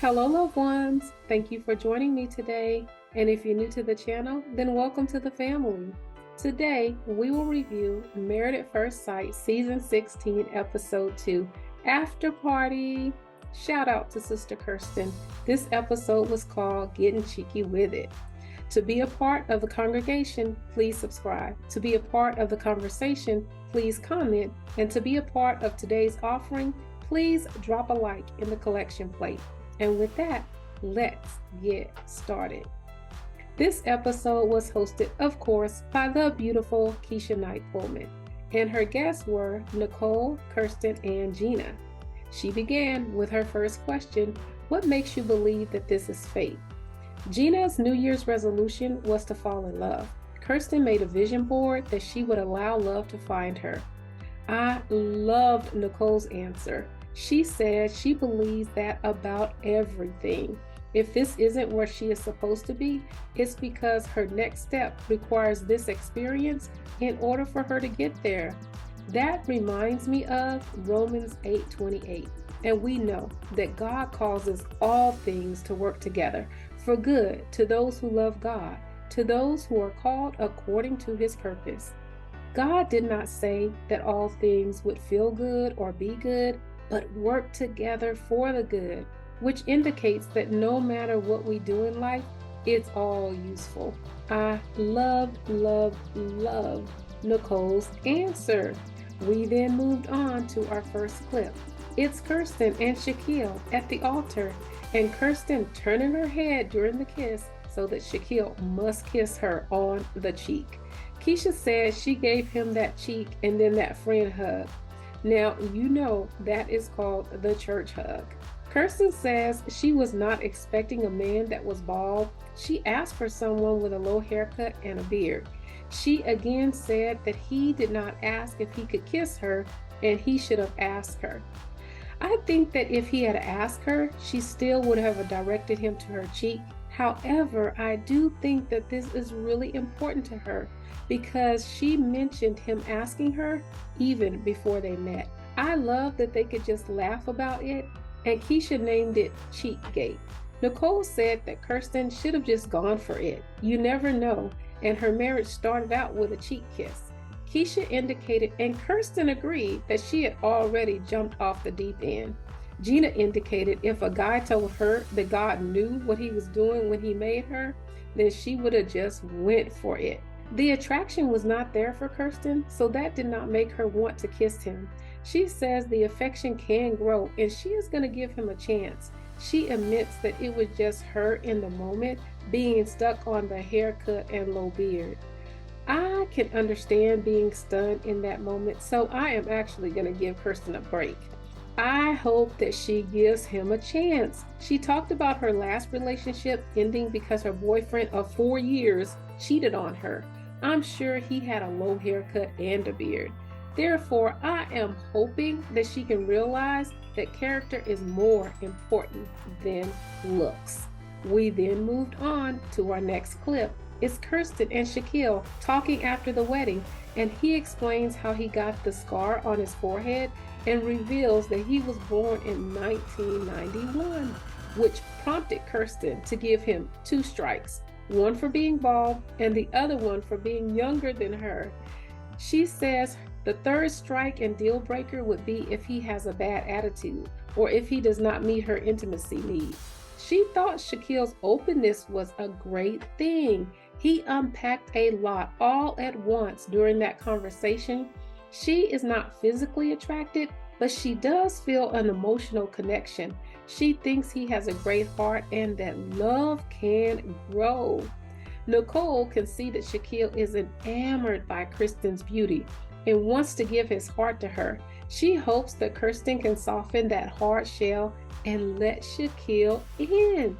Hello, loved ones. Thank you for joining me today. And if you're new to the channel, then welcome to the family. Today, we will review Married at First Sight Season 16, Episode 2, After Party. Shout out to Sister Kirsten. This episode was called Getting Cheeky With It. To be a part of the congregation, please subscribe. To be a part of the conversation, please comment. And to be a part of today's offering, please drop a like in the collection plate. And with that, let's get started. This episode was hosted, of course, by the beautiful Keshia Knight Pulliam, and her guests were Nicole, Kirsten, and Gina. She began with her first question: what makes you believe that this is fate? Gina's New Year's resolution was to fall in love. Kirsten made a vision board that she would allow love to find her. I loved Nicole's answer. She said she believes that about everything. If this isn't where she is supposed to be, it's because her next step requires this experience in order for her to get there. That reminds me of Romans 8:28. And we know that God causes all things to work together for good to those who love God, to those who are called according to his purpose. God did not say that all things would feel good or be good, but work together for the good, which indicates that no matter what we do in life, it's all useful. I love Nicole's answer. We then moved on to our first clip. It's Kirsten and Shaquille at the altar, and Kirsten turning her head during the kiss so that Shaquille must kiss her on the cheek. Keshia said she gave him that cheek and then that friend hug. Now, you know that is called the church hug. Kirsten says she was not expecting a man that was bald. She asked for someone with a low haircut and a beard. She again said that he did not ask if he could kiss her, and he should have asked her. I think that if he had asked her, she still would have directed him to her cheek. However, I do think that this is really important to her because she mentioned him asking her even before they met. I love that they could just laugh about it, and Keshia named it Cheekgate. Nicole said that Kirsten should have just gone for it. You never know, and her marriage started out with a cheek kiss. Keshia indicated, and Kirsten agreed, that she had already jumped off the deep end. Gina indicated if a guy told her that God knew what he was doing when he made her, then she would have just went for it. The attraction was not there for Kirsten, so that did not make her want to kiss him. She says the affection can grow, and she is going to give him a chance. She admits that it was just her in the moment, being stuck on the haircut and low beard. I can understand being stunned in that moment, so I am actually going to give Kirsten a break. I hope that she gives him a chance. She talked about her last relationship ending because her boyfriend of 4 years cheated on her. I'm sure he had a low haircut and a beard. Therefore, I am hoping that she can realize that character is more important than looks. We then moved on to our next clip. It's Kirsten and Shaquille talking after the wedding, and he explains how he got the scar on his forehead and reveals that he was born in 1991, which prompted Kirsten to give him 2 strikes, one for being bald and the other one for being younger than her. She says the 3rd strike and deal breaker would be if he has a bad attitude or if he does not meet her intimacy needs. She thought Shaquille's openness was a great thing. He unpacked a lot all at once during that conversation. She is not physically attracted, but she does feel an emotional connection. She thinks he has a great heart and that love can grow. Nicole can see that Shaquille is enamored by Kirsten's beauty and wants to give his heart to her. She hopes that Kirsten can soften that hard shell and let Shaquille in.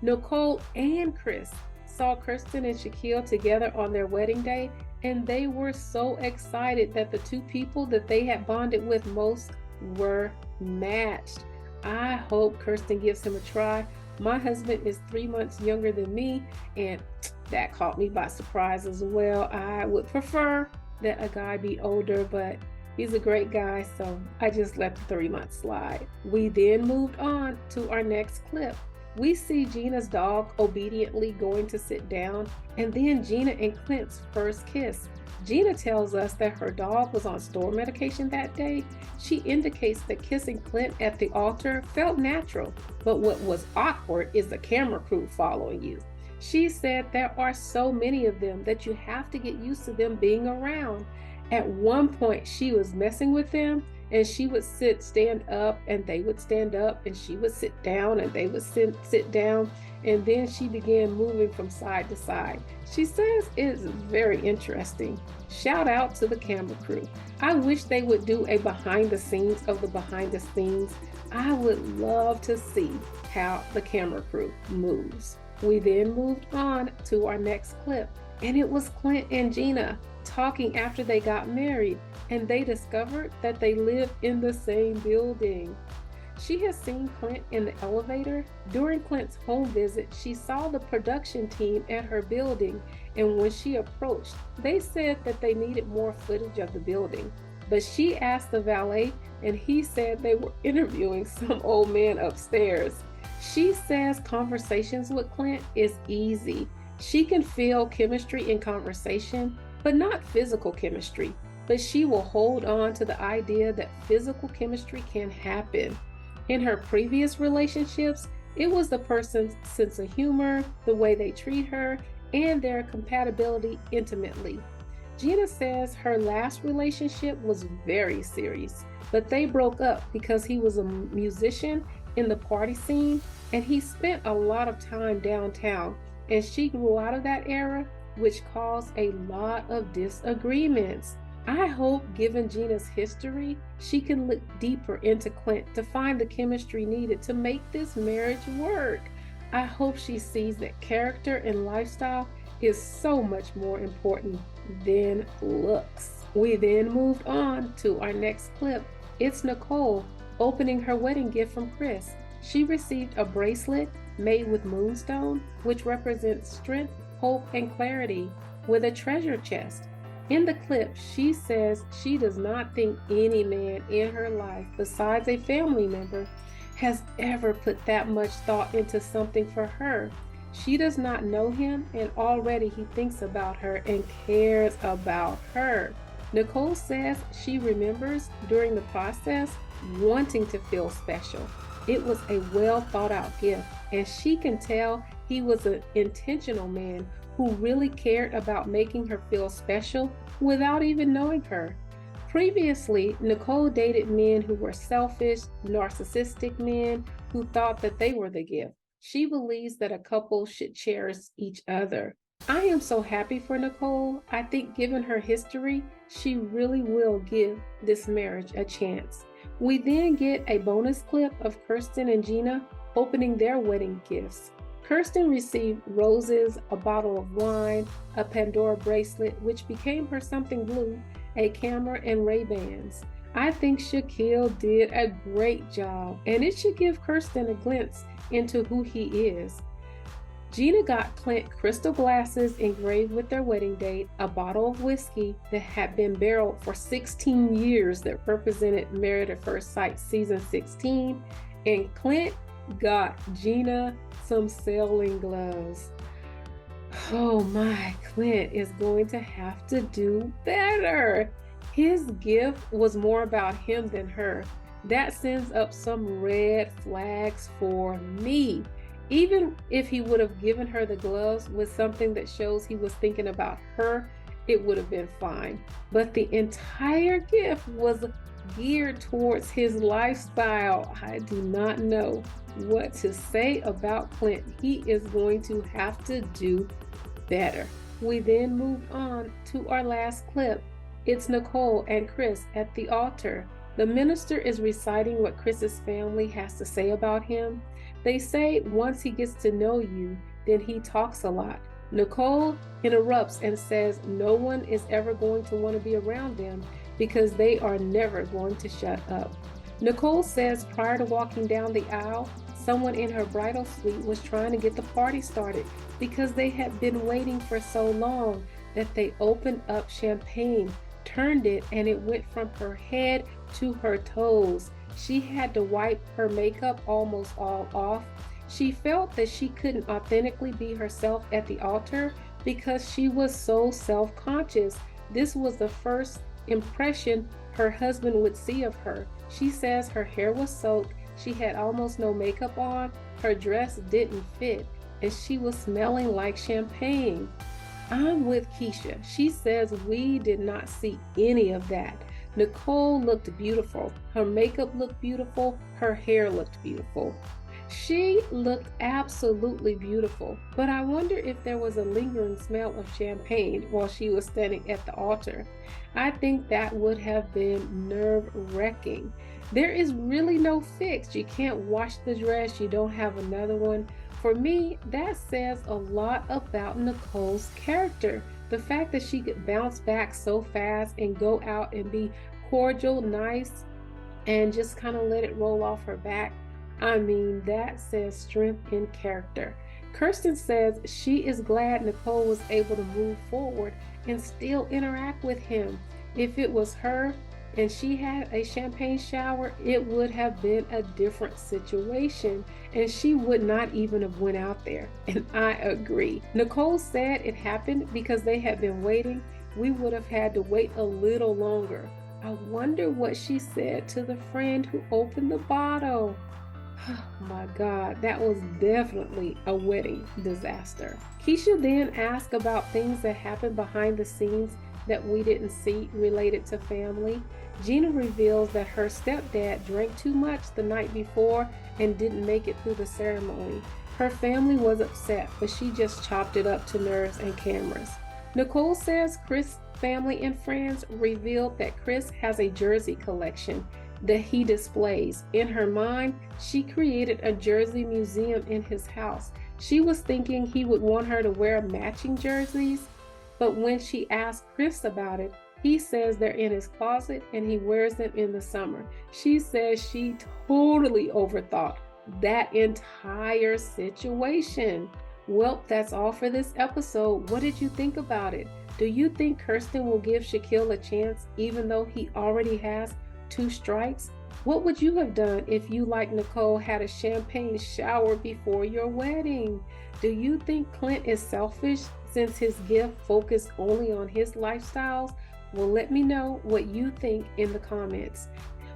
Nicole and Chris saw Kirsten and Shaquille together on their wedding day, and they were so excited that the 2 people that they had bonded with most were matched. I hope Kirsten gives him a try. My husband is 3 months younger than me, and that caught me by surprise as well. I would prefer that a guy be older, but He's a great guy, so I just let the 3 months slide. We then moved on to our next clip. We see Gina's dog obediently going to sit down, and then Gina and Clint's first kiss. Gina tells us that her dog was on store medication that day. She indicates that kissing Clint at the altar felt natural, but what was awkward is the camera crew following you. She said there are so many of them that you have to get used to them being around. At one point, she was messing with them, and she would stand up, and they would stand up, and she would sit down, and they would sit down, and then she began moving from side to side. She says it's very interesting. Shout out to the camera crew. I wish they would do a behind the scenes of the behind the scenes. I would love to see how the camera crew moves. We then moved on to our next clip, and it was Clint and Gina talking after they got married, and they discovered that they live in the same building. She has seen Clint in the elevator. During Clint's home visit, she saw the production team at her building, and when she approached, they said that they needed more footage of the building. But she asked the valet, and he said they were interviewing some old man upstairs. She says conversations with Clint is easy. She can feel chemistry in conversation, but not physical chemistry. But she will hold on to the idea that physical chemistry can happen. In her previous relationships, it was the person's sense of humor, the way they treat her, and their compatibility intimately. Gina says her last relationship was very serious, but they broke up because he was a musician in the party scene, and he spent a lot of time downtown, and she grew out of that era, which caused a lot of disagreements. I hope, given Gina's history, she can look deeper into Clint to find the chemistry needed to make this marriage work. I hope she sees that character and lifestyle is so much more important than looks. We then moved on to our next clip. It's Nicole opening her wedding gift from Chris. She received a bracelet made with moonstone, which represents strength, hope, and clarity, with a treasure chest. In the clip, she says she does not think any man in her life besides a family member has ever put that much thought into something for her. She does not know him, and already he thinks about her and cares about her. Nicole says she remembers during the process wanting to feel special. It was a well thought out gift, and she can tell he was an intentional man who really cared about making her feel special without even knowing her. Previously, Nicole dated men who were selfish, narcissistic men who thought that they were the gift. She believes that a couple should cherish each other. I am so happy for Nicole. I think given her history, she really will give this marriage a chance. We then get a bonus clip of Kirsten and Gina opening their wedding gifts. Kirsten received roses, a bottle of wine, a Pandora bracelet, which became her something blue, a camera, and Ray-Bans. I think Shaquille did a great job, and it should give Kirsten a glimpse into who he is. Gina got Clint crystal glasses engraved with their wedding date, a bottle of whiskey that had been barreled for 16 years that represented Married at First Sight season 16, and Clint got Gina some sailing gloves. Oh my, Clint is going to have to do better. His gift was more about him than her. That sends up some red flags for me. Even if he would have given her the gloves with something that shows he was thinking about her, it would have been fine. But the entire gift was geared towards his lifestyle. I do not know what to say about Clint. He is going to have to do better. We then moved on to our last clip. It's Nicole and Chris at the altar. The minister is reciting what Chris's family has to say about him. They say once he gets to know you, then he talks a lot. Nicole interrupts and says no one is ever going to want to be around them because they are never going to shut up. Nicole says prior to walking down the aisle, someone in her bridal suite was trying to get the party started because they had been waiting for so long that they opened up champagne turned it and it went from her head to her toes. She had to wipe her makeup almost all off. She felt that she couldn't authentically be herself at the altar because she was so self-conscious. This was the first impression her husband would see of her. She says her hair was soaked, she had almost no makeup on, her dress didn't fit, and she was smelling like champagne. I'm with Keshia. She says we did not see any of that. Nicole looked beautiful. Her makeup looked beautiful. Her hair looked beautiful. She looked absolutely beautiful, but I wonder if there was a lingering smell of champagne while she was standing at the altar. I think that would have been nerve-wracking. There is really no fix. You can't wash the dress. You don't have another one. For me, that says a lot about Nicole's character. The fact that she could bounce back so fast and go out and be cordial, nice, and just kind of let it roll off her back. I mean, that says strength in character. Kirsten says she is glad Nicole was able to move forward and still interact with him. If it was her and she had a champagne shower, it would have been a different situation and she would not even have went out there. And I agree. Nicole said it happened because they had been waiting. We would have had to wait a little longer. I wonder what she said to the friend who opened the bottle. Oh my God, that was definitely a wedding disaster. Keshia then asked about things that happened behind the scenes that we didn't see related to family. Gina reveals that her stepdad drank too much the night before and didn't make it through the ceremony. Her family was upset, but she just chopped it up to nerves and cameras. Nicole says Chris' family and friends revealed that Chris has a jersey collection that he displays. In her mind, she created a jersey museum in his house. She was thinking he would want her to wear matching jerseys, but when she asked Chris about it, he says they're in his closet and he wears them in the summer. She says she totally overthought that entire situation. Well, that's all for this episode. What did you think about it? Do you think Kirsten will give Shaquille a chance even though he already has 2 strikes? What would you have done if you, like Nicole, had a champagne shower before your wedding? Do you think Clint is selfish since his gift focused only on his lifestyles? Well, let me know what you think in the comments.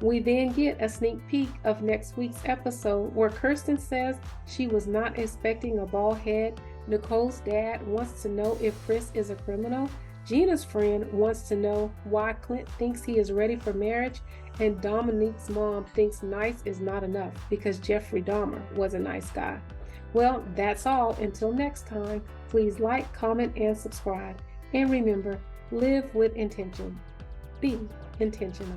We then get a sneak peek of next week's episode where Kirsten says she was not expecting a bald head. Nicole's dad wants to know if Chris is a criminal. Gina's friend wants to know why Clint thinks he is ready for marriage, and Domynique's mom thinks nice is not enough because Jeffrey Dahmer was a nice guy. Well, that's all. Until next time, please like, comment, and subscribe. And remember, live with intention. Be intentional.